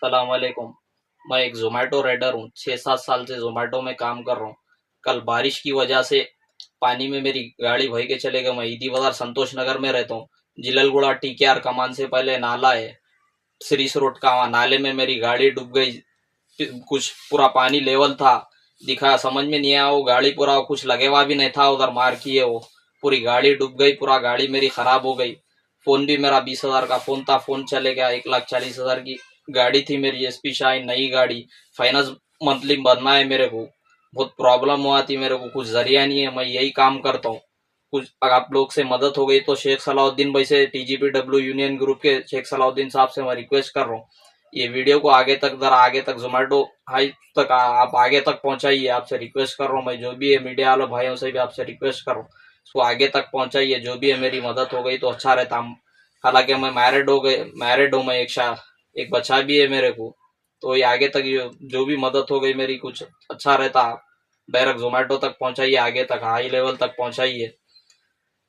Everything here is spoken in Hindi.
अस्सलाम वालेकुम। मैं एक ज़ोमैटो राइडर हूँ। 6-7 साल से ज़ोमैटो में काम कर रहा हूँ। कल बारिश की वजह से पानी में मेरी गाड़ी बह के चले गए। मैं ईदी बाजार संतोष नगर में रहता हूँ। जिललगुड़ा टीकेआर कमान से पहले नाला है, सिरीस रोड का, वहाँ नाले में मेरी गाड़ी डूब गई। कुछ पूरा पानी लेवल था, दिखा समझ में नहीं आया। वो गाड़ी पूरा कुछ लगे हुआ भी नहीं था, उधर मार किए वो पूरी गाड़ी डूब गई। पूरा गाड़ी मेरी खराब हो गई। फोन भी मेरा 20,000 का फोन था, फोन चले गया। 1,40,000 की गाड़ी थी मेरी, एसपी शाइन नई गाड़ी। फाइनेंस मंथली भरना है मेरे को। बहुत प्रॉब्लम हुआ थी मेरे को, कुछ जरिया नहीं है। मैं यही काम करता हूँ। कुछ अगर आप लोग से मदद हो गई तो शेख सलाउद्दीन भाई से, टीजीपीडब्ल्यू यूनियन ग्रुप के शेख सलाउद्दीन साहब से मैं रिक्वेस्ट कर रहा हूँ, ये वीडियो को आगे तक, जरा आगे तक जोमेटो हाई तक आप आगे तक पहुंचाइए। आपसे रिक्वेस्ट कर रहा हूँ मैं, जो भी है मीडिया वाले भाइयों से भी आपसे रिक्वेस्ट कर रहा हूँ, इसको आगे तक पहुंचाइए। जो भी है मेरी मदद हो गई तो अच्छा रहता। हालांकि मैं मैरिड हूँ मैं, एक बच्चा भी है मेरे को। तो ये आगे तक जो भी मदद हो गई मेरी, कुछ अच्छा रहता। डायरेक्ट जोमेटो तक पहुंचाइए, आगे तक हाई लेवल तक पहुंचाइए।